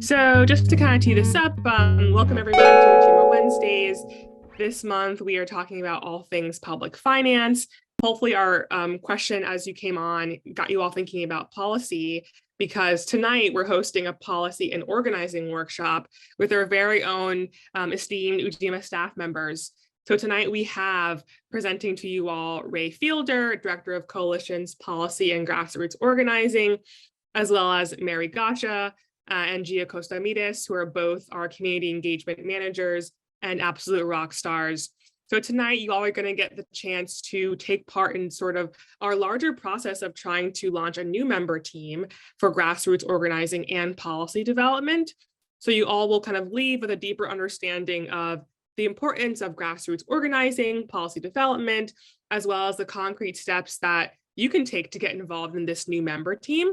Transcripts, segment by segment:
So just to kind of tee this up, welcome everyone to Ujima Wednesdays. This month we are talking about all things public finance. Hopefully our question as you came on got you all thinking about policy, because tonight we're hosting a policy and organizing workshop with our very own esteemed Ujima staff members. So tonight we have presenting to you all Ray Fielder, Director of Coalitions Policy and Grassroots Organizing, as well as Mary Gotcha, and Gia Costamides, who are both our community engagement managers and absolute rock stars. So tonight, you all are going to get the chance to take part in sort of our larger process of trying to launch a new member team for grassroots organizing and policy development. So you all will kind of leave with a deeper understanding of the importance of grassroots organizing, policy development, as well as the concrete steps that you can take to get involved in this new member team.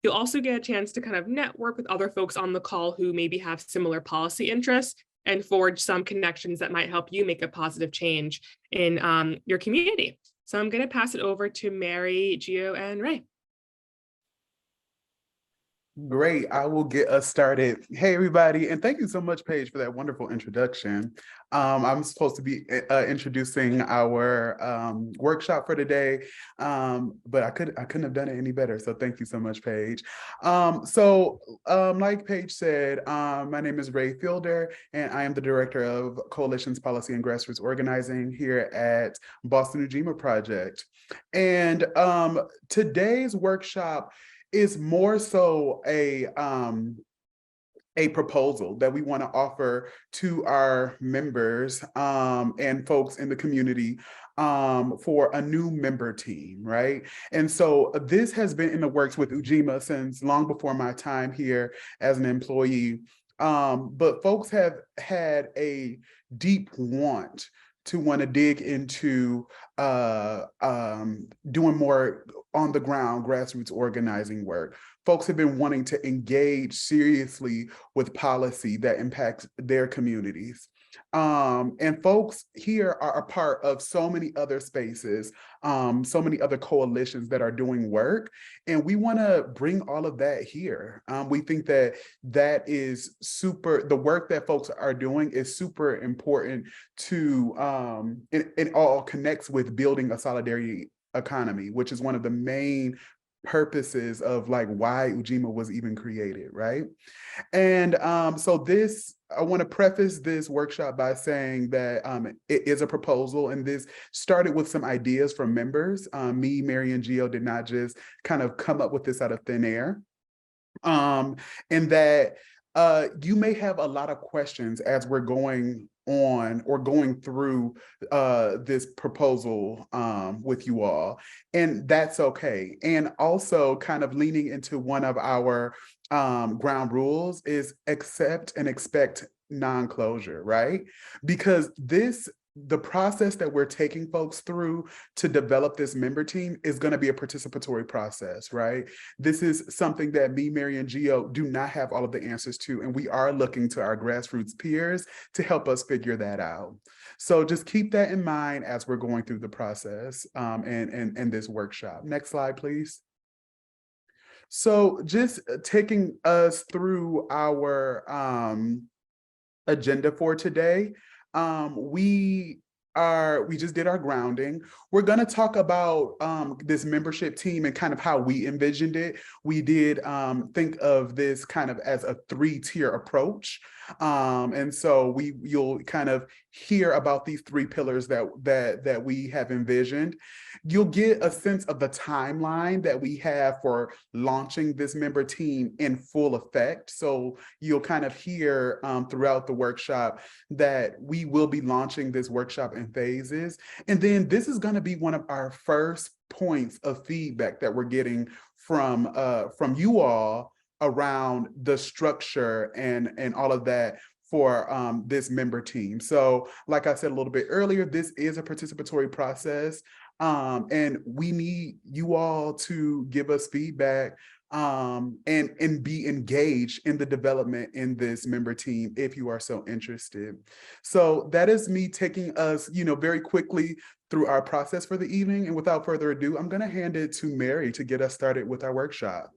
You'll also get a chance to kind of network with other folks on the call who maybe have similar policy interests and forge some connections that might help you make a positive change in your community. So I'm going to pass it over to Mary, Gio, and Ray. Great. I will get us started. Hey, everybody. And thank you so much, Paige, for that wonderful introduction. I'm supposed to be introducing our workshop for today, but I couldn't have done it any better. So thank you so much, Paige. Like Paige said, my name is Ray Fielder, and I am the Director of Coalitions Policy and Grassroots Organizing here at Boston Ujima Project. And today's workshop is more so a proposal that we want to offer to our members and folks in the community for a new member team, right? And so this has been in the works with Ujima since long before my time here as an employee. But folks have had a deep want to dig into doing more on the ground grassroots organizing work. Folks have been wanting to engage seriously with policy that impacts their communities. And folks here are a part of so many other spaces, so many other coalitions that are doing work, and we want to bring all of that here. We think that the work that folks are doing is super important to, it all connects with building a solidarity economy, which is one of the main purposes of like why Ujima was even created, right? And so I want to preface this workshop by saying that it is a proposal, and this started with some ideas from members. Me, Mary, and Gio did not just kind of come up with this out of thin air. And that you may have a lot of questions as we're going on or going through this proposal with you all, and that's okay. And also kind of leaning into one of our ground rules is accept and expect non-closure, right? Because the process that we're taking folks through to develop this member team is going to be a participatory process, right? This is something that me, Mary, and Gio do not have all of the answers to, and we are looking to our grassroots peers to help us figure that out. So just keep that in mind as we're going through the process and this workshop. Next slide, please. So just taking us through our agenda for today. We just did our grounding. We're going to talk about this membership team and kind of how we envisioned it. We did think of this kind of as a 3-tier approach. And so you'll kind of hear about these 3 pillars that we have envisioned. You'll get a sense of the timeline that we have for launching this member team in full effect. So you'll kind of hear throughout the workshop that we will be launching this workshop in phases. And then this is going to be one of our first points of feedback that we're getting from you all around the structure and all of that for this member team. So like I said a little bit earlier, this is a participatory process, and we need you all to give us feedback and be engaged in the development in this member team if you are so interested. So that is me taking us, very quickly through our process for the evening. And without further ado, I'm going to hand it to Mary to get us started with our workshop.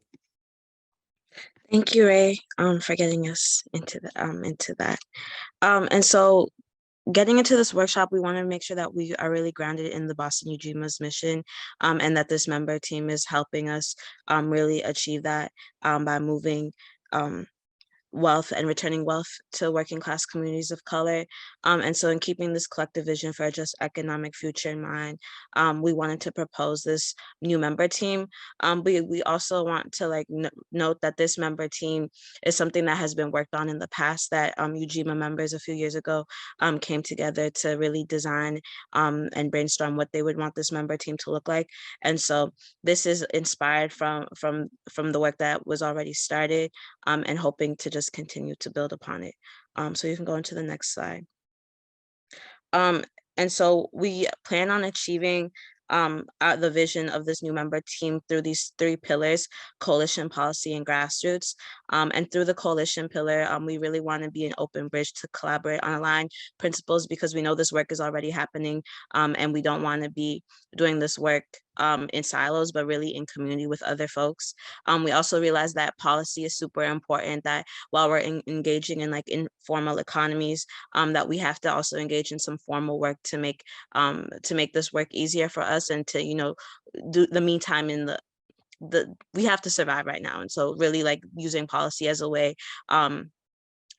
Thank you, Ray, for getting us into that. And so getting into this workshop, we want to make sure that we are really grounded in the Boston Ujima's mission, and that this member team is helping us really achieve that by moving wealth and returning wealth to working class communities of color. And so in keeping this collective vision for a just economic future in mind, we wanted to propose this new member team. We also want to note that this member team is something that has been worked on in the past, that Ujima members a few years ago came together to really design and brainstorm what they would want this member team to look like. And so this is inspired from the work that was already started, and hoping to just continue to build upon it. So you can go into the next slide. And so we plan on achieving the vision of this new member team through these three pillars: coalition, policy, and grassroots. And through the coalition pillar, we really want to be an open bridge to collaborate on aligned principles, because we know this work is already happening, and we don't want to be doing this work in silos, but really in community with other folks. We also realize that policy is super important, that while we're engaging in informal economies, that we have to also engage in some formal work to make this work easier for us, and to do the meantime in the we have to survive right now. And so really using policy as a way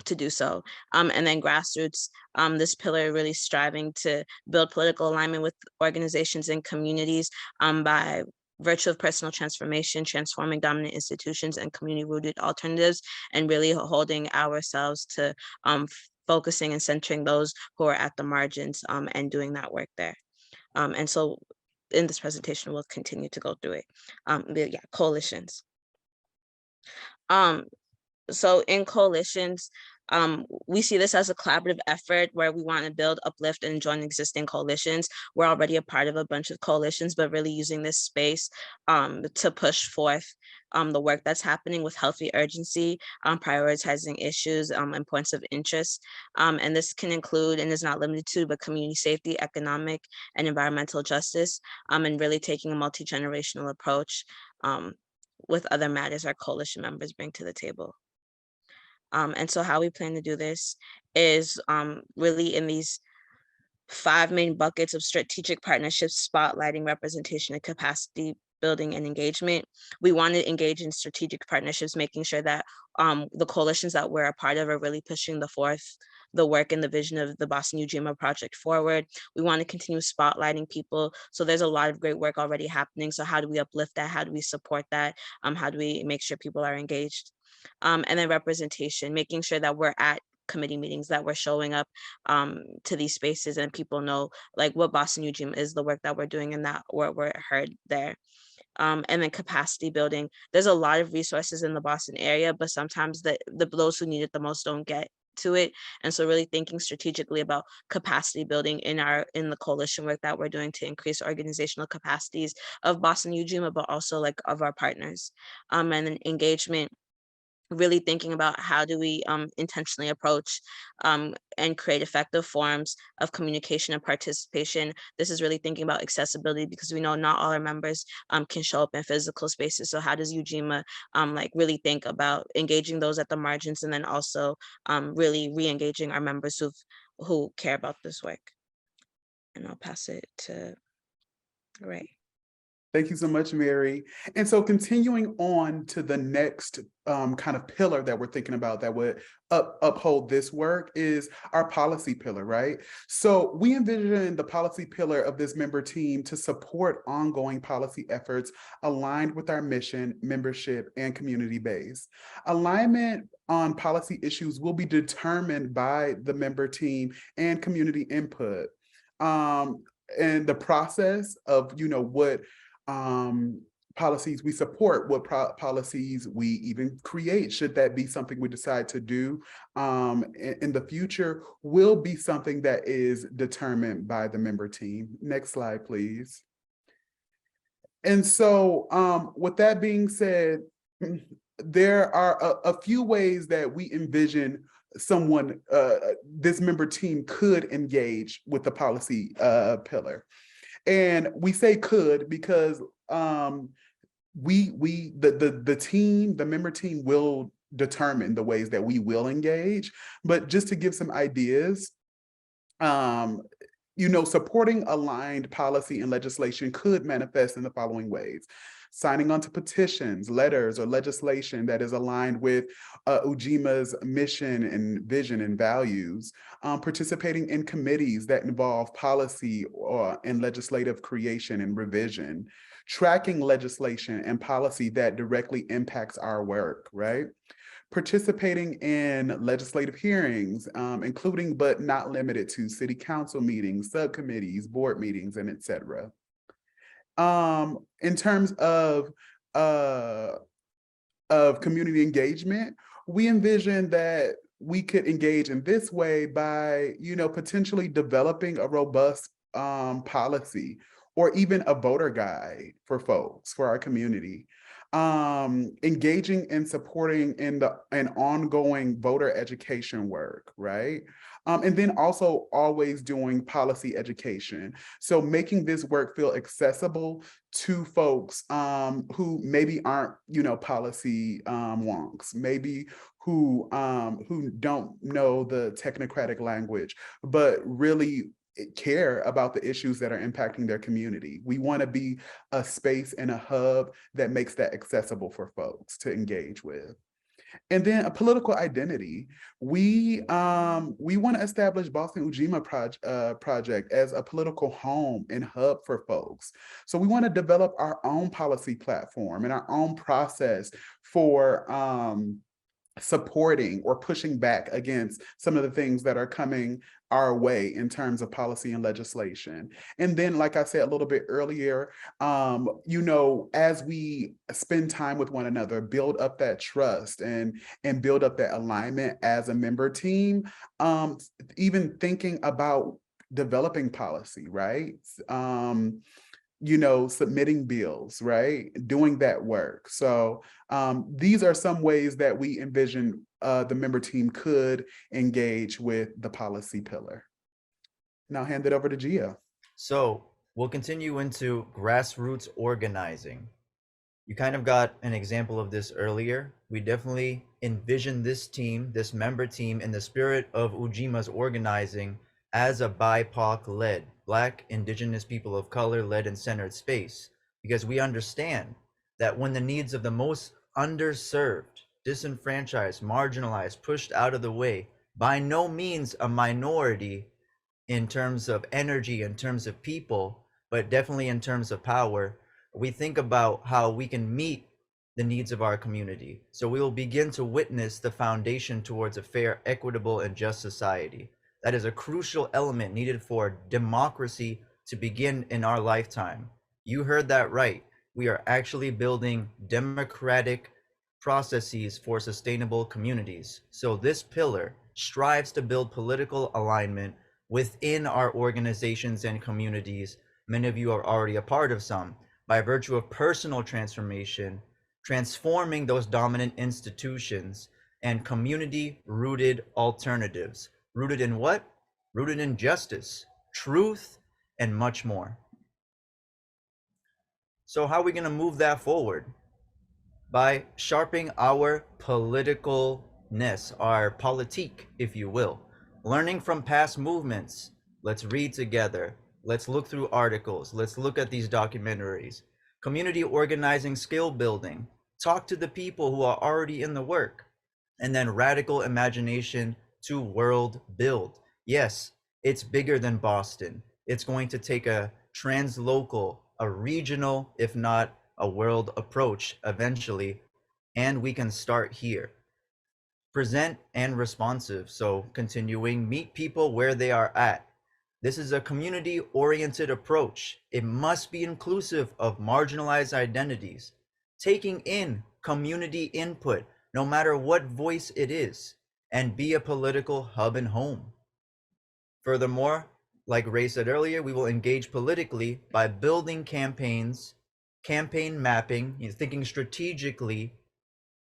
to do so. And then grassroots, this pillar really striving to build political alignment with organizations and communities by virtue of personal transformation, transforming dominant institutions and community-rooted alternatives, and really holding ourselves to focusing and centering those who are at the margins, and doing that work there. And so in this presentation, we'll continue to go through it. But yeah, coalitions. So in coalitions, we see this as a collaborative effort where we want to build, uplift, and join existing coalitions. We're already a part of a bunch of coalitions, but really using this space to push forth the work that's happening with healthy urgency, prioritizing issues and points of interest. And this can include, and is not limited to, but community safety, economic and environmental justice, and really taking a multi-generational approach with other matters our coalition members bring to the table. And so how we plan to do this is really in these 5 main buckets of strategic partnerships, spotlighting, representation, and capacity building and engagement. We want to engage in strategic partnerships, making sure that the coalitions that we're a part of are really pushing the work and the vision of the Boston Ujima Project forward. We want to continue spotlighting people. So there's a lot of great work already happening. So how do we uplift that? How do we support that? How do we make sure people are engaged? And then representation, making sure that we're at committee meetings, that we're showing up to these spaces, and people know what Boston Ujima is, the work that we're doing, and that we're heard there. And then capacity building. There's a lot of resources in the Boston area, but sometimes those who need it the most don't get to it. And so really thinking strategically about capacity building in the coalition work that we're doing to increase organizational capacities of Boston Ujima, but also of our partners. And then engagement, really thinking about how do we intentionally approach and create effective forms of communication and participation. This is really thinking about accessibility, because we know not all our members can show up in physical spaces. So how does Ujima really think about engaging those at the margins, and then also really re-engaging our members who care about this work? And I'll pass it to Ray. Thank you so much, Mary. And so continuing on to the next kind of pillar that we're thinking about that would uphold this work is our policy pillar, right? So we envision the policy pillar of this member team to support ongoing policy efforts aligned with our mission, membership, and community base. Alignment on policy issues will be determined by the member team and community input. And the process of, what policies we support, what policies we even create, should that be something we decide to do in the future, will be something that is determined by the member team. Next slide, please. And so with that being said, there are a few ways that we envision this member team could engage with the policy pillar. And we say could because the team, the member team will determine the ways that we will engage. But just to give some ideas, supporting aligned policy and legislation could manifest in the following ways: signing onto petitions, letters, or legislation that is aligned with Ujima's mission and vision and values, participating in committees that involve policy and legislative creation and revision, tracking legislation and policy that directly impacts our work, right? Participating in legislative hearings, including but not limited to city council meetings, subcommittees, board meetings, and et cetera. In terms of community engagement, we envision that we could engage in this way by, potentially developing a robust policy or even a voter guide for folks, for our community. Engaging and supporting in ongoing voter education work, right? And then also always doing policy education. So making this work feel accessible to folks who maybe aren't, policy wonks, maybe who don't know the technocratic language, but really care about the issues that are impacting their community. We want to be a space and a hub that makes that accessible for folks to engage with. And then a political identity. We want to establish Boston Ujima Project as a political home and hub for folks. So we want to develop our own policy platform and our own process for supporting or pushing back against some of the things that are coming our way in terms of policy and legislation. And then, like I said a little bit earlier, as we spend time with one another, build up that trust and build up that alignment as a member team, even thinking about developing policy, right? Submitting bills, right? Doing that work. So these are some ways that we envision the member team could engage with the policy pillar. Now hand it over to Gia. So we'll continue into grassroots organizing. You kind of got an example of this earlier. We definitely envision this team, this member team, in the spirit of Ujima's organizing as a BIPOC-led, Black, Indigenous, people of color led and centered space, because we understand that when the needs of the most underserved, disenfranchised, marginalized, pushed out of the way, by no means a minority in terms of energy, in terms of people, but definitely in terms of power, we think about how we can meet the needs of our community. So we will begin to witness the foundation towards a fair, equitable, and just society. That is a crucial element needed for democracy to begin in our lifetime. You heard that right. We are actually building democratic processes for sustainable communities. So this pillar strives to build political alignment within our organizations and communities. Many of you are already a part of some, by virtue of personal transformation, transforming those dominant institutions, and community-rooted alternatives. Rooted in what? Rooted in justice, truth, and much more. So how are we going to move that forward? By sharpening our politicalness, our politique, if you will. Learning from past movements. Let's read together. Let's look through articles. Let's look at these documentaries. Community organizing, skill building. Talk to the people who are already in the work. And then radical imagination to world build. Yes, it's bigger than Boston. It's going to take a translocal, a regional, if not a world approach eventually, and we can start here. Present and responsive, so continuing, meet people where they are at. This is a community-oriented approach. It must be inclusive of marginalized identities, taking in community input, no matter what voice it is, and be a political hub and home. Furthermore, like Ray said earlier, we will engage politically by building campaigns, campaign mapping, thinking strategically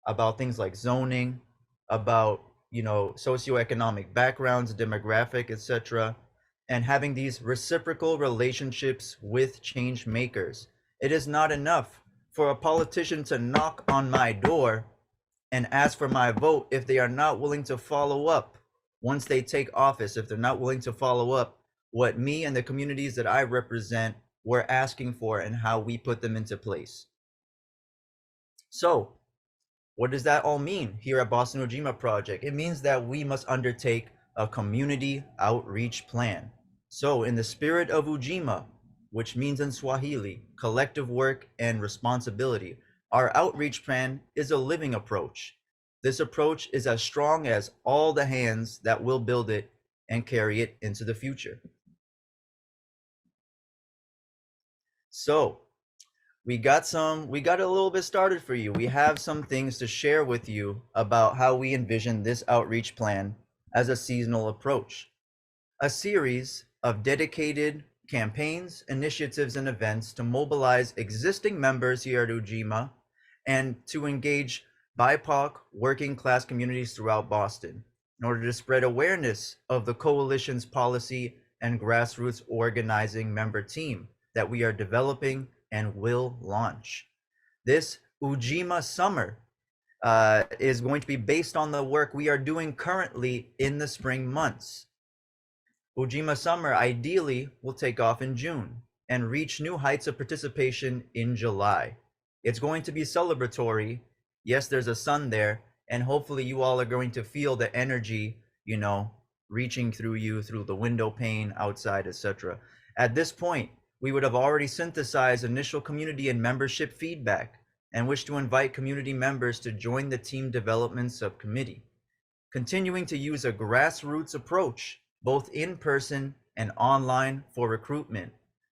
about things like zoning, about socioeconomic backgrounds, demographic, etc., and having these reciprocal relationships with change makers. It is not enough for a politician to knock on my door and ask for my vote if they are not willing to follow up once they take office, if they're not willing to follow up what me and the communities that I represent were asking for and how we put them into place. So what does that all mean here at Boston Ujima Project? It means that we must undertake a community outreach plan. So in the spirit of Ujima, which means in Swahili, collective work and responsibility, our outreach plan is a living approach. This approach is as strong as all the hands that will build it and carry it into the future. So we got a little bit started for you. We have some things to share with you about how we envision this outreach plan as a seasonal approach. A series of dedicated campaigns, initiatives, and events to mobilize existing members here at Ujima and to engage BIPOC working class communities throughout Boston in order to spread awareness of the coalition's policy and grassroots organizing member team that we are developing and will launch. This Ujima Summer is going to be based on the work we are doing currently in the spring months. Ujima Summer ideally will take off in June and reach new heights of participation in July. It's going to be celebratory. Yes, there's a sun there, and hopefully you all are going to feel the energy, you know, reaching through you, through the window pane, outside, etc. At this point, we would have already synthesized initial community and membership feedback and wish to invite community members to join the team development subcommittee. Continuing to use a grassroots approach, both in person and online for recruitment,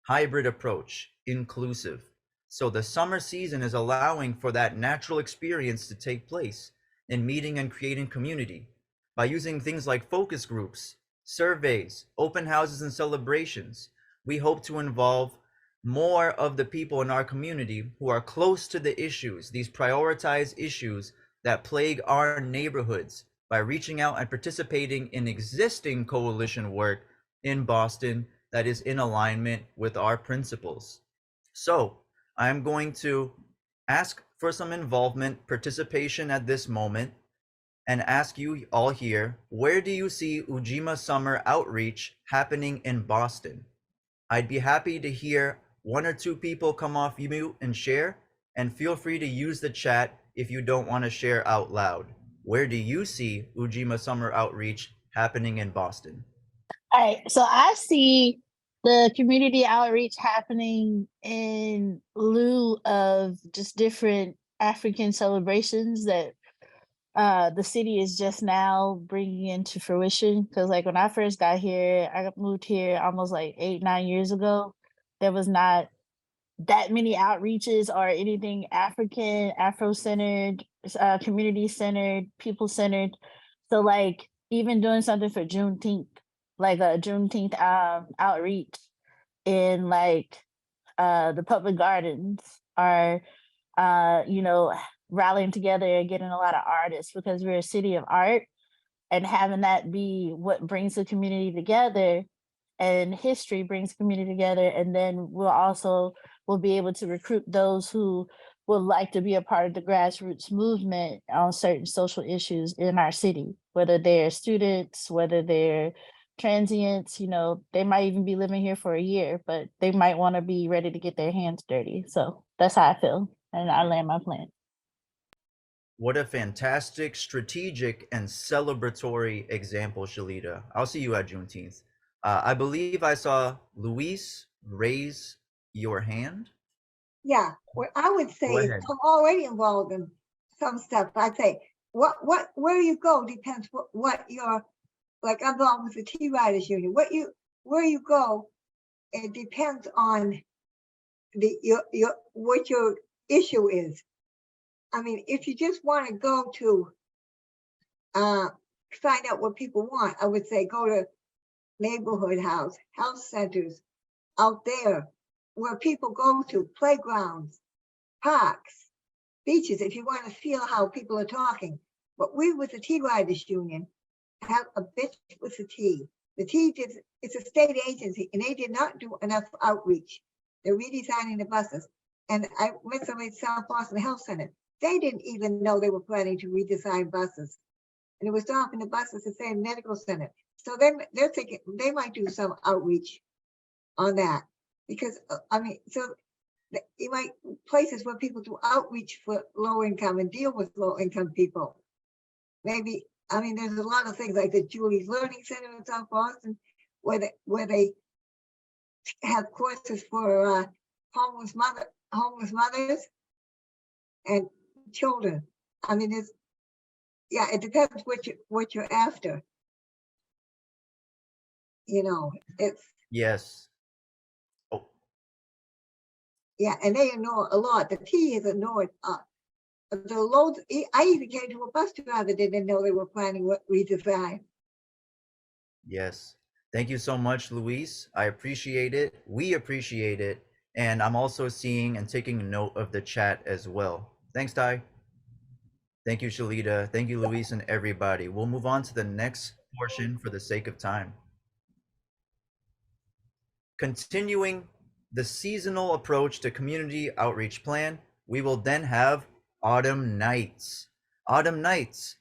hybrid approach, inclusive. So the summer season is allowing for that natural experience to take place in meeting and creating community by using things like focus groups, surveys, open houses, and celebrations. We hope to involve more of the people in our community who are close to the issues, these prioritized issues that plague our neighborhoods, by reaching out and participating in existing coalition work in Boston that is in alignment with our principles. So I'm going to ask for some involvement, participation at this moment, and ask you all here, where do you see Ujima Summer Outreach happening in Boston? I'd be happy to hear one or two people come off mute and share, and feel free to use the chat if you don't want to share out loud. Where do you see Ujima Summer Outreach happening in Boston? All right, so I see the community outreach happening in lieu of just different African celebrations that the city is just now bringing into fruition. Because like when I first got here, I moved here almost like 8-9 years ago. There was not that many outreaches or anything African, Afro-centered, community-centered, people-centered. So like even doing something for Juneteenth, like a Juneteenth outreach in like the public gardens, or you know, rallying together and getting a lot of artists, because we're a city of art, and having that be what brings the community together, and history brings community together. And then we'll be able to recruit those who would like to be a part of the grassroots movement on certain social issues in our city, whether they're students, whether they're transients, you know, they might even be living here for a year, but they might want to be ready to get their hands dirty. So that's how I feel, and I land my plan. What a fantastic, strategic, and celebratory example, Shalita. I'll see you at Juneteenth. I believe I saw Luis raise your hand. Yeah, what I would say is I'm already involved in some stuff. I'd say where you go depends what your, like I'm involved with the Tea Writers Union. Where you go, it depends on what your issue is. I mean, if you just want to go to find out what people want, I would say go to neighborhood health centers out there where people go to, playgrounds, parks, beaches, if you want to feel how people are talking. But we with the Tea Writers Union have a bitch with the tea. The tea it's a state agency, and they did not do enough outreach. They're redesigning the buses. And I recently South Boston Health Center. They didn't even know they were planning to redesign buses. And it was stopping the buses to say medical center. So they're thinking they might do some outreach on that. Because I mean, so you might places where people do outreach for low income and deal with low income people. Maybe, I mean, there's a lot of things like the Julie's Learning Center in South Boston, where they have courses for homeless mothers and children. I mean, it depends what you're after. You know, it's Yes. yeah, and they ignore a lot. The T is ignored. The loads. I even came to a bus driver that didn't know they were planning what redesign. Yes. Thank you so much, Luis. I appreciate it. We appreciate it. And I'm also seeing and taking note of the chat as well. Thanks, Ty. Thank you, Shalita. Thank you, Luis, and everybody. We'll move on to the next portion for the sake of time. Continuing the seasonal approach to community outreach plan, we will then have Autumn Nights. Autumn Nights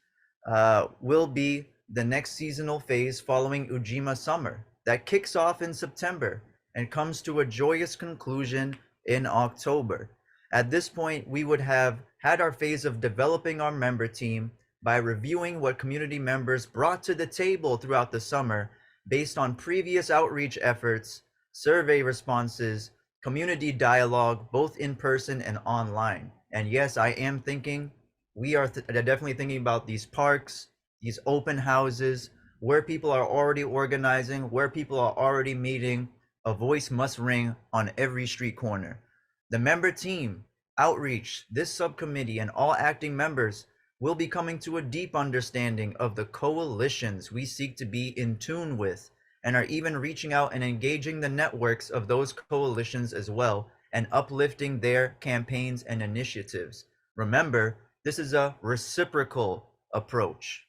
will be the next seasonal phase following Ujima Summer that kicks off in September and comes to a joyous conclusion in October. At this point, we would have had our phase of developing our member team by reviewing what community members brought to the table throughout the summer based on previous outreach efforts, survey responses, community dialogue, both in person and online. And yes, I am thinking, we are definitely thinking about these parks, these open houses, where people are already organizing, where people are already meeting. A voice must ring on every street corner. The member team, outreach, this subcommittee, and all acting members will be coming to a deep understanding of the coalitions we seek to be in tune with, and are even reaching out and engaging the networks of those coalitions as well, and uplifting their campaigns and initiatives. Remember, this is a reciprocal approach.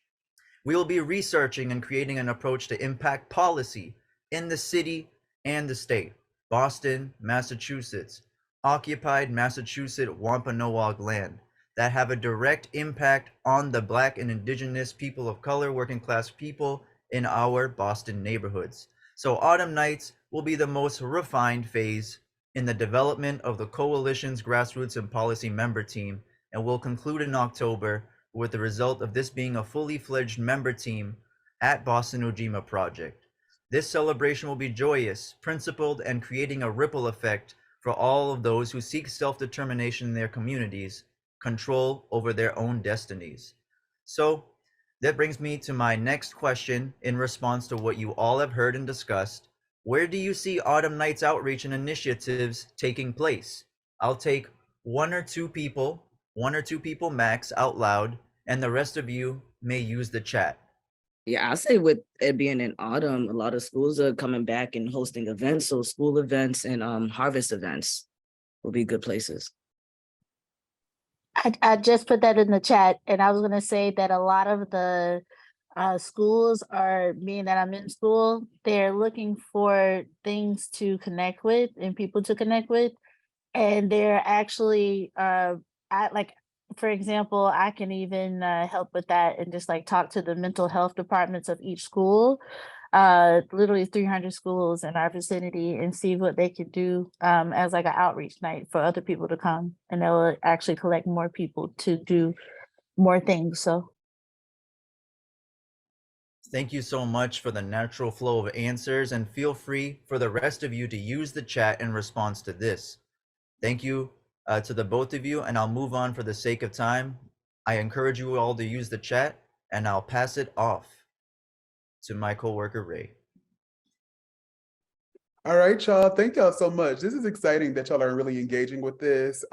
We will be researching and creating an approach to impact policy in the city and the state. Boston, Massachusetts, occupied Massachusetts Wampanoag land that have a direct impact on the Black and Indigenous people of color, working class people in our Boston neighborhoods. So Autumn Nights will be the most refined phase in the development of the coalition's grassroots and policy member team, and will conclude in October with the result of this being a fully fledged member team at Boston Ujima Project. This celebration will be joyous, principled, and creating a ripple effect for all of those who seek self-determination in their communities, control over their own destinies. So that brings me to my next question in response to what you all have heard and discussed. Where do you see Autumn Nights outreach and initiatives taking place? I'll take one or two people max out loud, and the rest of you may use the chat. Yeah, I'll say with it being in autumn, a lot of schools are coming back and hosting events. So school events and harvest events will be good places. I just put that in the chat, and I was going to say that a lot of the schools are, being that I'm in school, they're looking for things to connect with and people to connect with. And they're actually, for example, I can even help with that and just like talk to the mental health departments of each school, literally 300 schools in our vicinity, and see what they could do as like an outreach night for other people to come, and they'll actually collect more people to do more things. So thank you so much for the natural flow of answers, and feel free for the rest of you to use the chat in response to this. Thank you to the both of you, and I'll move on for the sake of time. I encourage you all to use the chat, and I'll pass it off to my coworker, Ray. All right, y'all. Thank y'all so much. This is exciting that y'all are really engaging with this.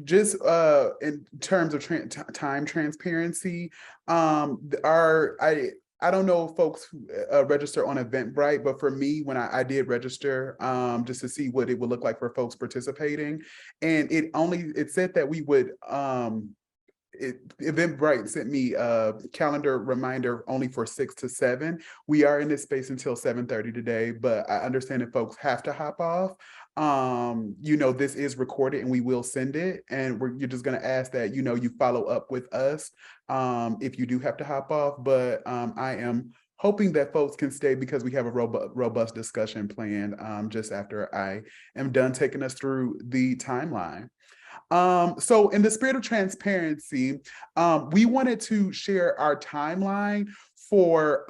Just in terms of time transparency, I don't know if folks who register on Eventbrite, but for me, when I did register just to see what it would look like for folks participating, and it said that we would Eventbrite sent me a calendar reminder only for 6 to 7. We are in this space until 7:30 today, but I understand that folks have to hop off. You know, this is recorded and we will send it. And you're just going to ask that, you know, you follow up with us if you do have to hop off. But I am hoping that folks can stay because we have a robust discussion planned just after I am done taking us through the timeline. So in the spirit of transparency, we wanted to share our timeline for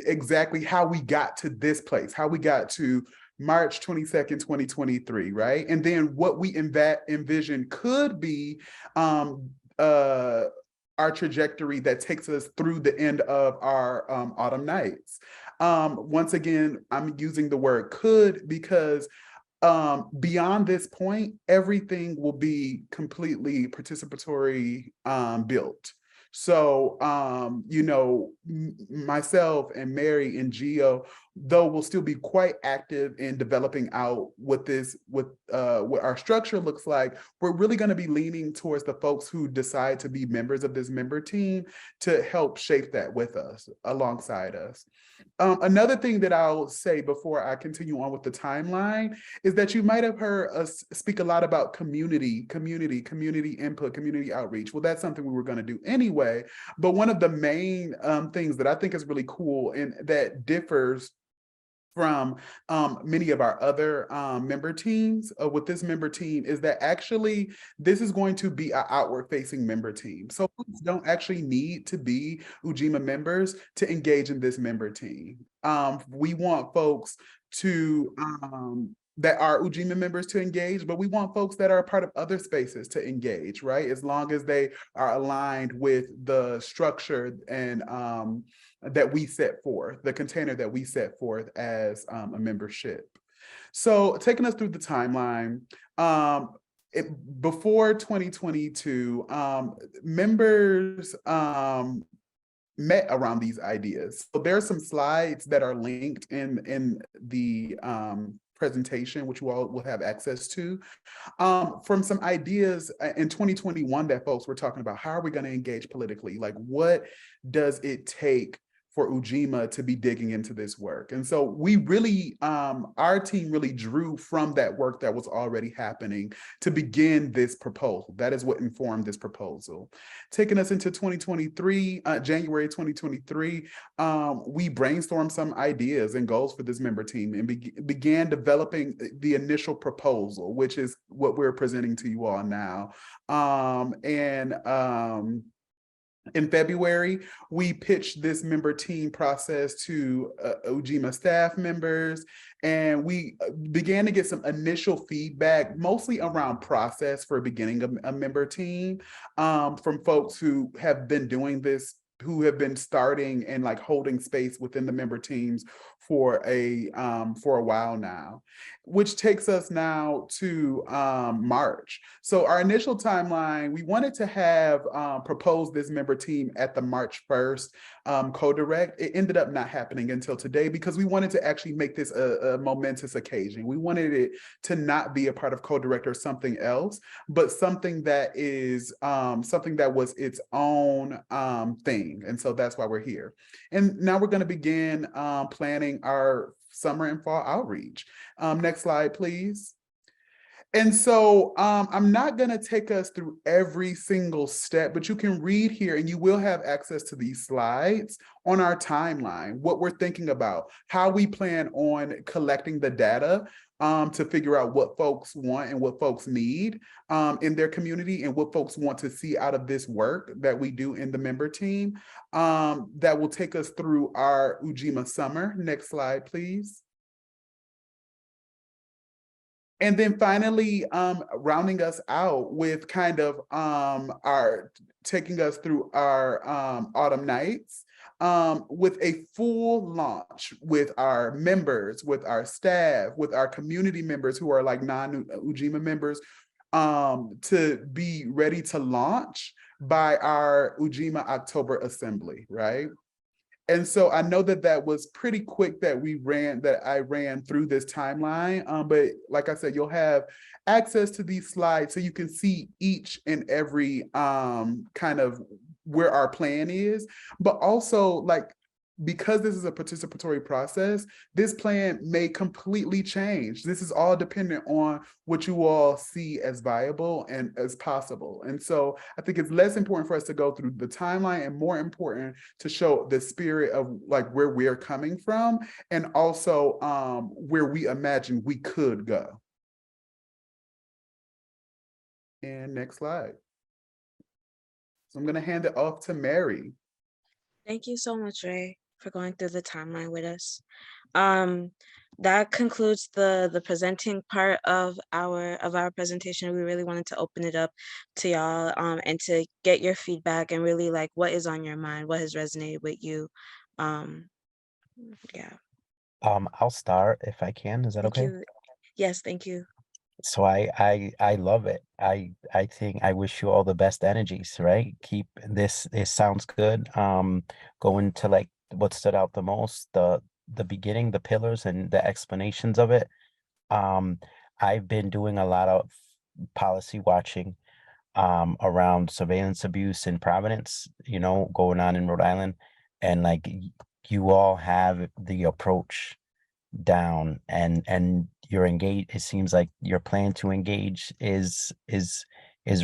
exactly how we got to this place, how we got to March 22nd, 2023, right? And then what we envision could be our trajectory that takes us through the end of our autumn nights. Once again, I'm using the word could because beyond this point, everything will be completely participatory built. So, you know, myself and Mary and Gio, though we'll still be quite active in developing out what our structure looks like, we're really going to be leaning towards the folks who decide to be members of this member team to help shape that with us, alongside us. Another thing that I'll say before I continue on with the timeline is that you might have heard us speak a lot about community input, community outreach. Well, that's something we were going to do anyway. But one of the main things that I think is really cool and that differs from many of our other member teams with this member team is that actually this is going to be an outward facing member team. So folks don't actually need to be Ujima members to engage in this member team. We want folks to that are Ujima members to engage, but we want folks that are a part of other spaces to engage, right? As long as they are aligned with the structure and that we set forth, the container that we set forth as a membership. So taking us through the timeline, before 2022, members met around these ideas. So there are some slides that are linked in the presentation, which you all will have access to, from some ideas in 2021 that folks were talking about. How are we going to engage politically? Like, what does it take for Ujima to be digging into this work? And so we really, our team really drew from that work that was already happening to begin this proposal. That is what informed this proposal. Taking us into 2023, January 2023, we brainstormed some ideas and goals for this member team and began developing the initial proposal, which is what we're presenting to you all now. In February, we pitched this member team process to Ujima staff members, and we began to get some initial feedback, mostly around process for beginning a member team, from folks who have been doing this, who have been starting and like holding space within the member teams for a while now, which takes us now to March. So our initial timeline, we wanted to have proposed this member team at the March 1st co-direct. It ended up not happening until today because we wanted to actually make this a momentous occasion. We wanted it to not be a part of co-direct or something else, but something that is something that was its own thing. And so that's why we're here. And now we're going to begin planning our summer and fall outreach. Next slide, please. And so I'm not going to take us through every single step, but you can read here and you will have access to these slides on our timeline, what we're thinking about, how we plan on collecting the data to figure out what folks want and what folks need in their community and what folks want to see out of this work that we do in the member team. That will take us through our Ujima summer. Next slide, please. And then finally, rounding us out with kind of taking us through our autumn nights with a full launch with our members, with our staff, with our community members who are like non-Ujima members, to be ready to launch by our Ujima October Assembly, right? And so I know that that was pretty quick that I ran through this timeline. But like I said, you'll have access to these slides so you can see each and every kind of where our plan is, but also like, because this is a participatory process, this plan may completely change. This is all dependent on what you all see as viable and as possible. And so I think it's less important for us to go through the timeline and more important to show the spirit of like where we're coming from and also where we imagine we could go. And next slide. So I'm going to hand it off to Mary. Thank you so much, Ray, for going through the timeline with us. That concludes the presenting part of our presentation. We really wanted to open it up to y'all and to get your feedback and really like what is on your mind, what has resonated with you. Yeah. I'll start if I can. Is that Thank okay? you. Yes, thank you. So I love it. I think I wish you all the best energies, right? Keep this, it sounds good. Going to like what stood out the most, the beginning, the pillars and the explanations of it. I've been doing a lot of policy watching around surveillance abuse in Providence, you know, going on in Rhode Island. And like you all have the approach down and you're engaged. It seems like your plan to engage is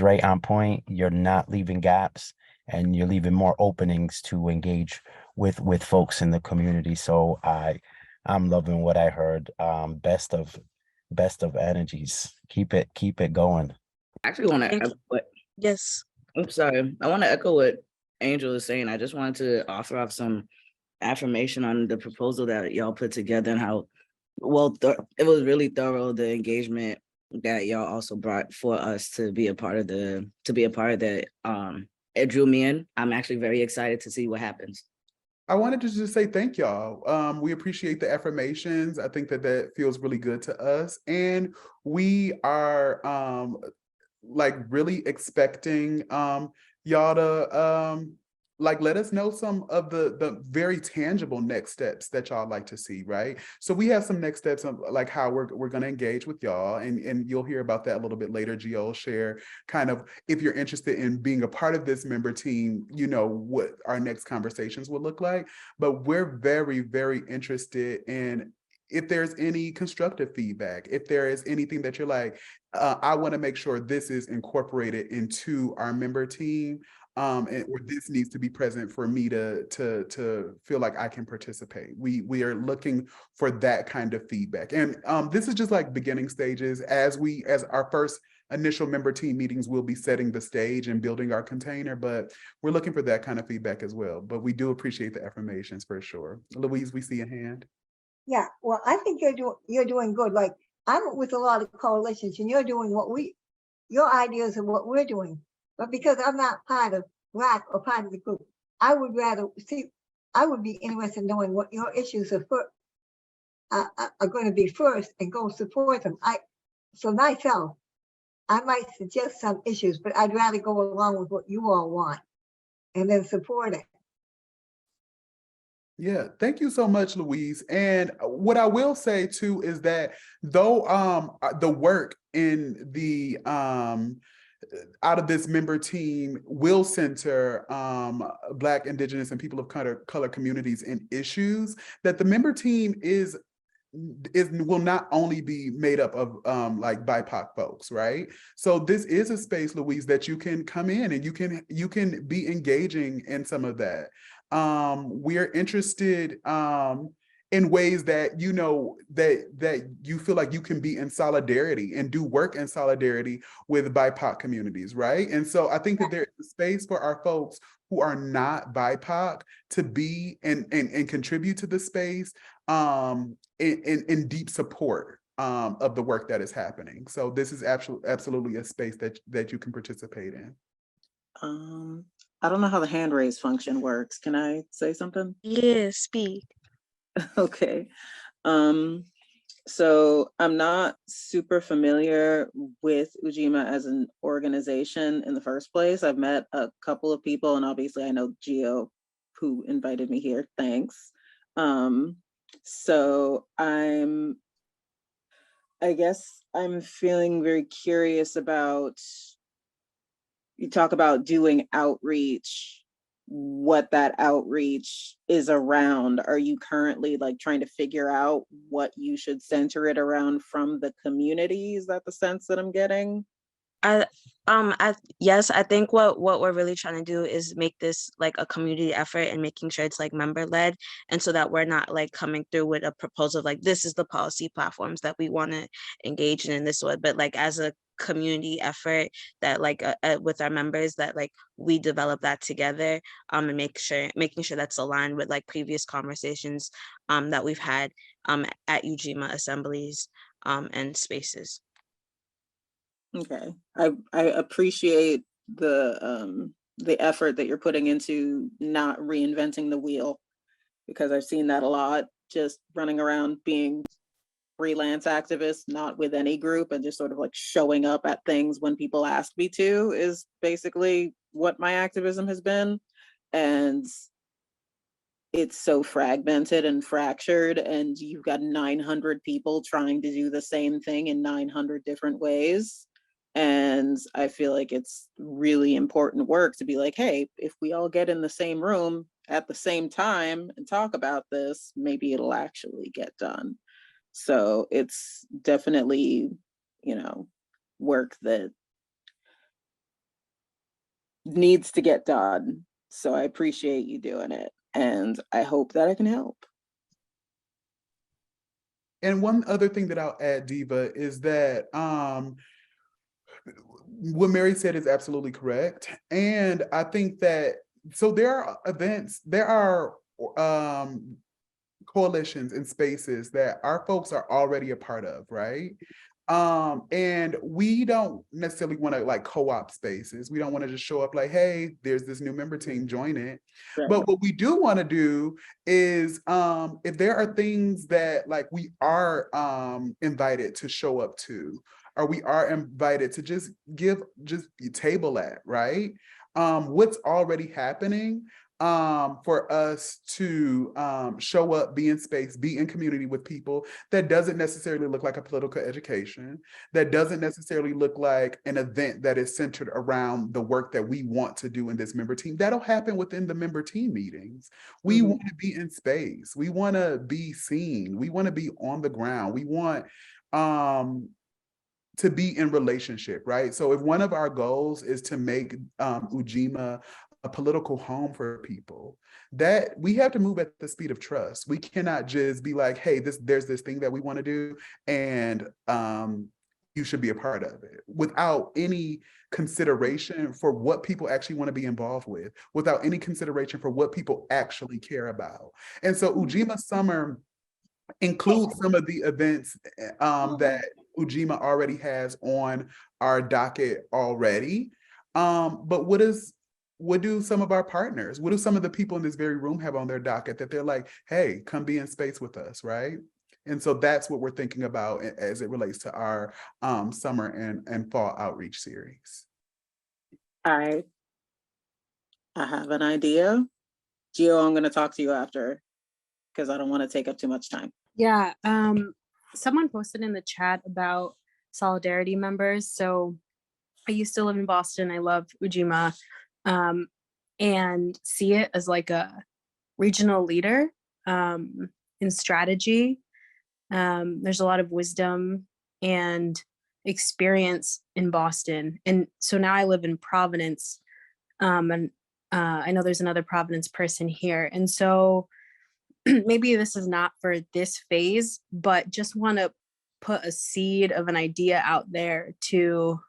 right on point. You're not leaving gaps and you're leaving more openings to engage with folks in the community. So I'm loving what I heard. Best of energies. Keep it going. I actually want to Thank echo what Yes. I'm sorry. I want to echo what Angel is saying. I just wanted to offer up some affirmation on the proposal that y'all put together and how well it was really thorough, the engagement that y'all also brought for us to be a part of that. It drew me in. I'm actually very excited to see what happens. I wanted to just say thank y'all. We appreciate the affirmations. I think that feels really good to us. And we are like really expecting y'all to like let us know some of the very tangible next steps that y'all like to see, right? So we have some next steps of like how we're going to engage with y'all, and you'll hear about that a little bit later. Gio will share kind of, if you're interested in being a part of this member team, you know, what our next conversations will look like. But we're very, very interested in if there's any constructive feedback, if there is anything that you're like, I want to make sure this is incorporated into our member team, or this needs to be present for me to feel like I can participate. We are looking for that kind of feedback, and this is just like beginning stages. As our first initial member team meetings, we'll be setting the stage and building our container, but we're looking for that kind of feedback as well. But we do appreciate the affirmations for sure. Louise, we see a hand. Yeah, well, I think you're doing good. Like, I'm with a lot of coalitions and you're doing your ideas of what we're doing. But because I'm not part of BLAC or part of the group, I would be interested in knowing what your issues are going to be first and go support them. So myself, I might suggest some issues, but I'd rather go along with what you all want and then support it. Yeah, thank you so much, Louise. And what I will say too is that though the work in the out of this member team will center Black, Indigenous, and people of color communities and issues, that the member team will not only be made up of like BIPOC folks, right? So this is a space, Louise, that you can come in and you can be engaging in some of that. We're interested in ways that you know that you feel like you can be in solidarity and do work in solidarity with BIPOC communities, right? And so I think that there is space for our folks who are not BIPOC to be and contribute to the space in deep support of the work that is happening. So this is absolutely a space that you can participate in. I don't know how the hand raise function works. Can I say something? Yeah, speak. Okay. So I'm not super familiar with Ujima as an organization in the first place. I've met a couple of people, and obviously I know Gio who invited me here. Thanks. So I guess I'm feeling very curious about, you talk about doing outreach, what that outreach is around. Are you currently like trying to figure out what you should center it around from the community? Is that the sense that I'm getting? Yes, I think what we're really trying to do is make this like a community effort and making sure it's like member led, and so that we're not like coming through with a proposal like this is the policy platforms that we want to engage in this way, but like as a community effort that like with our members, that like we develop that together, and making sure that's aligned with like previous conversations that we've had at Ujima assemblies and spaces. Okay, I appreciate the effort that you're putting into not reinventing the wheel, because I've seen that a lot, just running around being freelance activist, not with any group, and just sort of like showing up at things when people ask me to, is basically what my activism has been. And it's so fragmented and fractured, and you've got 900 people trying to do the same thing in 900 different ways. And I feel like it's really important work to be like, hey, if we all get in the same room at the same time and talk about this, maybe it'll actually get done. So it's definitely, work that needs to get done. So I appreciate you doing it, and I hope that I can help. And one other thing that I'll add, Diva, is that what Mary said is absolutely correct. And I think that, so there are events, there are coalitions and spaces that our folks are already a part of, right? And we don't necessarily want to like co-op spaces. We don't want to just show up like, hey, there's this new member team, join it. Right. But what we do want to do is if there are things that like we are invited to show up to, or we are invited to just table at, right? What's already happening for us to show up, be in space, be in community with people that doesn't necessarily look like a political education, that doesn't necessarily look like an event that is centered around the work that we want to do in this member team. That'll happen within the member team meetings. We want to be in space. We want to be seen. We want to be on the ground. We want to be in relationship, right? So if one of our goals is to make Ujima a political home for people, that we have to move at the speed of trust. We cannot just be like, hey, there's this thing that we want to do, and you should be a part of it, without any consideration for what people actually want to be involved with, without any consideration for what people actually care about. And so Ujima Summer includes some of the events that Ujima already has on our docket already. But what do some of our partners, what do some of the people in this very room have on their docket that they're like, hey, come be in space with us, right? And so that's what we're thinking about as it relates to our summer and fall outreach series. I have an idea. Gio, I'm going to talk to you after, because I don't want to take up too much time. Yeah, someone posted in the chat about solidarity members. So I used to live in Boston. I love Ujima, and see it as like a regional leader in strategy. There's a lot of wisdom and experience in Boston. And so now I live in Providence, and I know there's another Providence person here. And so maybe this is not for this phase, but just want to put a seed of an idea out there to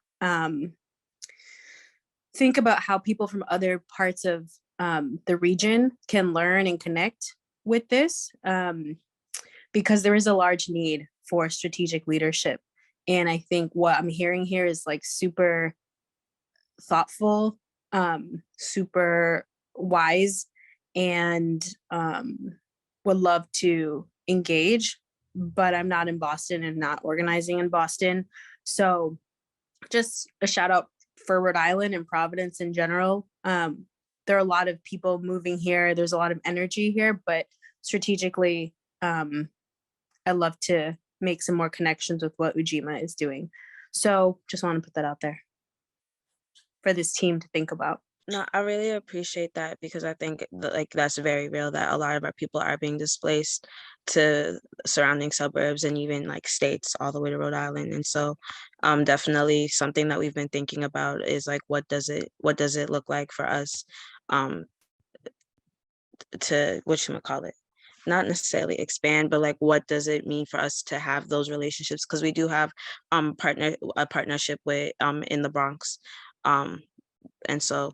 think about how people from other parts of the region can learn and connect with this, because there is a large need for strategic leadership. And I think what I'm hearing here is like super thoughtful, super wise, and would love to engage, but I'm not in Boston and not organizing in Boston. So just a shout out for Rhode Island and Providence in general. there are a lot of people moving here. There's a lot of energy here, but strategically, I'd love to make some more connections with what Ujima is doing. So just want to put that out there for this team to think about. No, I really appreciate that, because I think like that's very real that a lot of our people are being displaced to surrounding suburbs and even like states all the way to Rhode Island. And so definitely something that we've been thinking about is like, what does it look like for us to, whatchamacallit, not necessarily expand, but like, what does it mean for us to have those relationships? Because we do have a partnership with in the Bronx. And so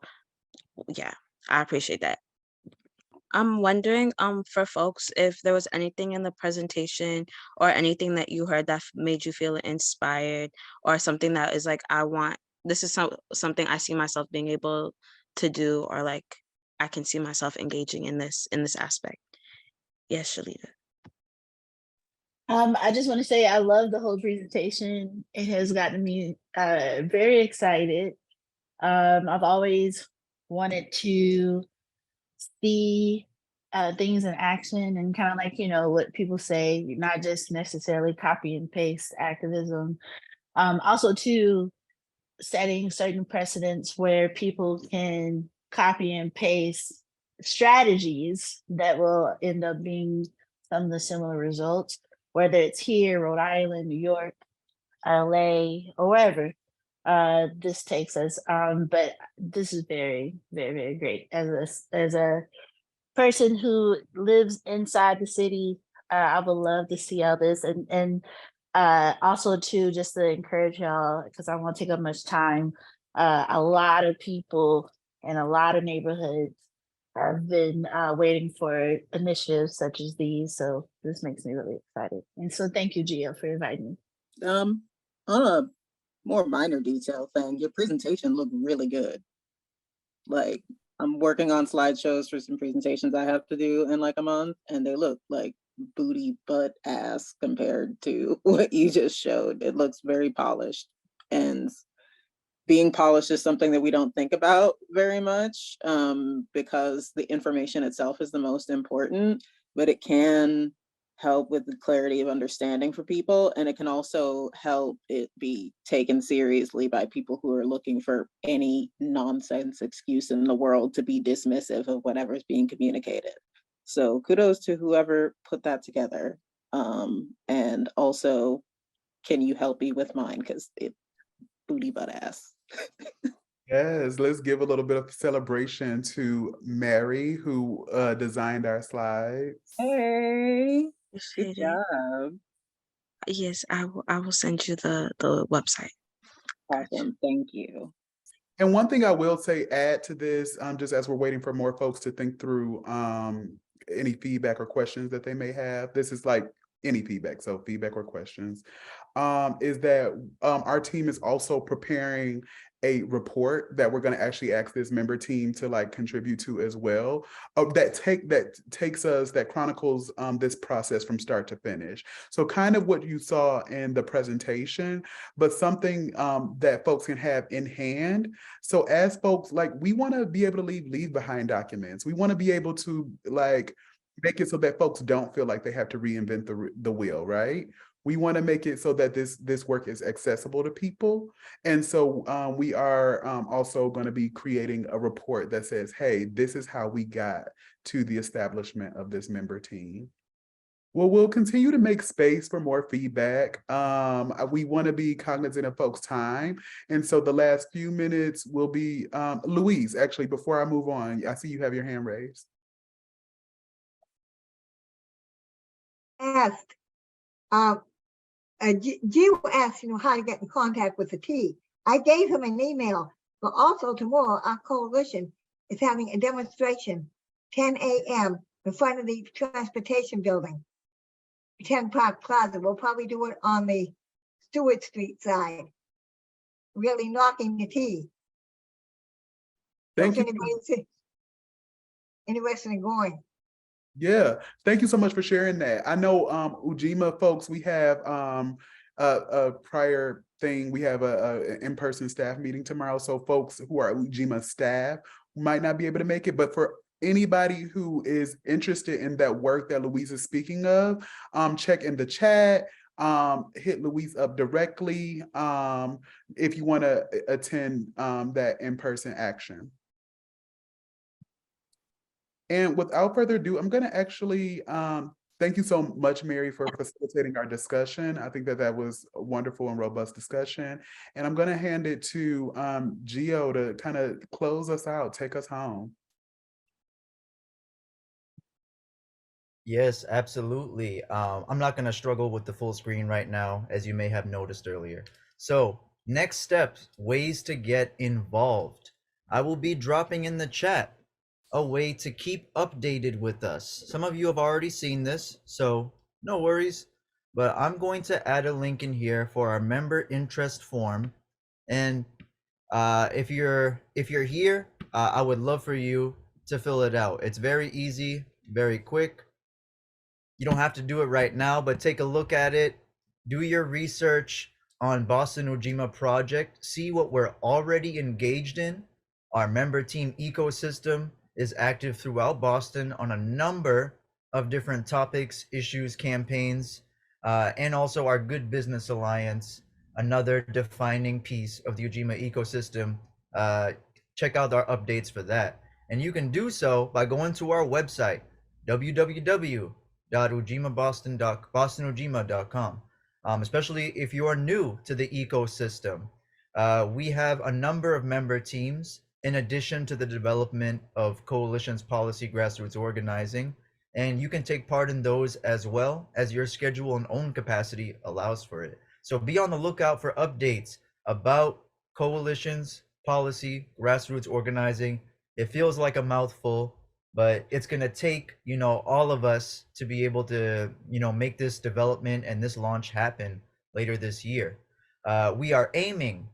yeah, I appreciate that. I'm wondering for folks if there was anything in the presentation or anything that you heard that made you feel inspired, or something that is like, this is something I see myself being able to do, or like I can see myself engaging in this aspect. Yes, Shalita. I just want to say I love the whole presentation. It has gotten me very excited. I've always wanted to see things in action, and kind of like, what people say, not just necessarily copy and paste activism. Also too, setting certain precedents where people can copy and paste strategies that will end up being some of the similar results, whether it's here, Rhode Island, New York, LA, or wherever this takes us. But this is very, very, very great. As a person who lives inside the city, I would love to see all this, and also too, just to encourage y'all, because I won't take up much time. A lot of people in a lot of neighborhoods have been waiting for initiatives such as these, so this makes me really excited. And so thank you, Gia, for inviting me. On a more minor detail thing, your presentation looked really good. Like, I'm working on slideshows for some presentations I have to do in like a month, and they look like booty butt ass compared to what you just showed. It looks very polished, and being polished is something that we don't think about very much, because the information itself is the most important, but it can help with the clarity of understanding for people, and it can also help it be taken seriously by people who are looking for any nonsense excuse in the world to be dismissive of whatever is being communicated. So kudos to whoever put that together. And also, can you help me with mine, because it booty butt ass. Yes, let's give a little bit of celebration to Mary, who designed our slides. Hey, good Appreciate it. job. Yes, I will send you the website. Awesome, thank you. And one thing I will say, add to this, just as we're waiting for more folks to think through any feedback or questions that they may have. This is like any feedback, so feedback or questions, is that our team is also preparing a report that we're going to actually ask this member team to like contribute to as well, that chronicles this process from start to finish. So kind of what you saw in the presentation, but something that folks can have in hand. So as folks, like, we want to be able to leave behind documents. We want to be able to like make it so that folks don't feel like they have to reinvent the wheel, right? We want to make it so that this work is accessible to people. And so we are also going to be creating a report that says, hey, this is how we got to the establishment of this member team. Well, we'll continue to make space for more feedback. We want to be cognizant of folks' time. And so the last few minutes will be, Louise, actually, before I move on, I see you have your hand raised. Asked, Gio asked, how to get in contact with the T. I gave him an email, but also tomorrow our coalition is having a demonstration, 10 a.m. in front of the transportation building, 10 Park Plaza. We'll probably do it on the Stewart Street side, really knocking the T. Thank you. Anybody's interested in going. Yeah, thank you so much for sharing that. I know Ujima folks, we have a prior thing, we have a in-person staff meeting tomorrow. So folks who are Ujima staff might not be able to make it, but for anybody who is interested in that work that Louise is speaking of, check in the chat, hit Louise up directly if you want to attend that in-person action. And without further ado, I'm going to actually thank you so much, Mary, for facilitating our discussion. I think that that was a wonderful and robust discussion. And I'm going to hand it to Gio to kind of close us out, take us home. Yes, absolutely. I'm not going to struggle with the full screen right now, as you may have noticed earlier. So next steps, ways to get involved. I will be dropping in the chat a way to keep updated with us. Some of you have already seen this, so no worries, but I'm going to add a link in here for our member interest form. And if you're here, I would love for you to fill it out. It's very easy, very quick. You don't have to do it right now, but take a look at it. Do your research on Boston Ujima Project. See what we're already engaged in. Our member team ecosystem is active throughout Boston on a number of different topics, issues, campaigns, and also our Good Business Alliance, another defining piece of the Ujima ecosystem. Check out our updates for that. And you can do so by going to our website, www.bostonujima.com. Especially if you are new to the ecosystem. We have a number of member teams in addition to the development of coalitions, policy, grassroots organizing, and you can take part in those as well as your schedule and own capacity allows for it. So be on the lookout for updates about coalitions, policy, grassroots organizing. It feels like a mouthful, but it's going to take, all of us to be able to, make this development and this launch happen later this year. We are aiming,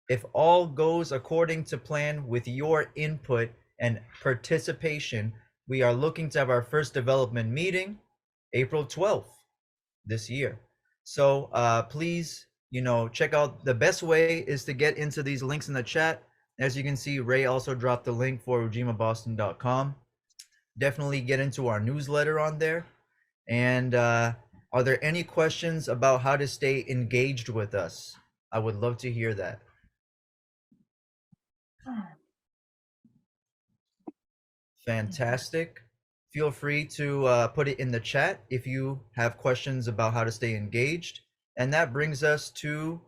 if all goes according to plan with your input and participation, we are looking to have our first development meeting April 12th this year. So please, check out. The best way is to get into these links in the chat. As you can see, Ray also dropped the link for ujimaboston.com. Definitely get into our newsletter on there. And are there any questions about how to stay engaged with us? I would love to hear that. Fantastic. Feel free to put it in the chat if you have questions about how to stay engaged. And that brings us to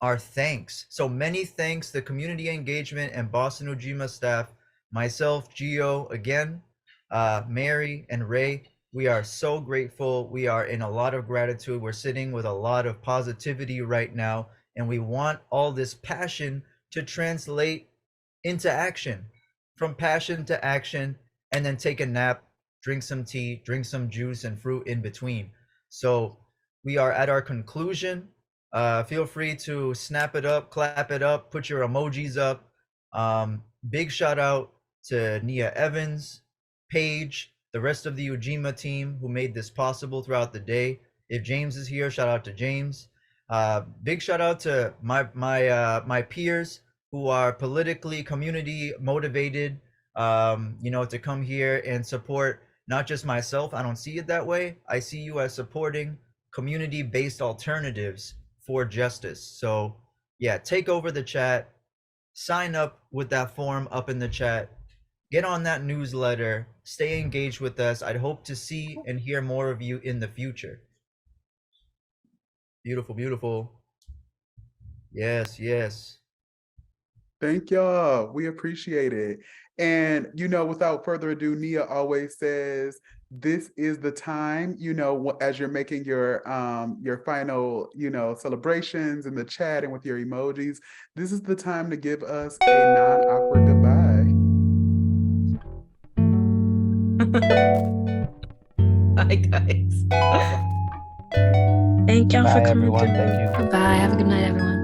our thanks. So many thanks to community engagement and Boston Ujima staff, myself, Gio, again, Mary and Ray. We are so grateful. We are in a lot of gratitude. We're sitting with a lot of positivity right now, and we want all this passion to translate into action, from passion to action, and then take a nap, drink some tea, drink some juice and fruit in between. So we are at our conclusion. Feel free to snap it up, clap it up, put your emojis up. Big shout out to Nia Evans, Paige, the rest of the Ujima team who made this possible throughout the day. If James is here, shout out to James. Big shout out to my peers who are politically community motivated, to come here and support not just myself. I don't see it that way. I see you as supporting community-based alternatives for justice. So yeah, take over the chat, sign up with that form up in the chat, get on that newsletter, stay engaged with us. I'd hope to see and hear more of you in the future. Beautiful, beautiful. Yes, yes. Thank y'all. We appreciate it. And, without further ado, Nia always says, this is the time, as you're making your final, celebrations in the chat and with your emojis, this is the time to give us a non-awkward goodbye. Bye, guys. Thank y'all for Bye, coming everyone. through. Thank you. Bye. Have a good night, everyone.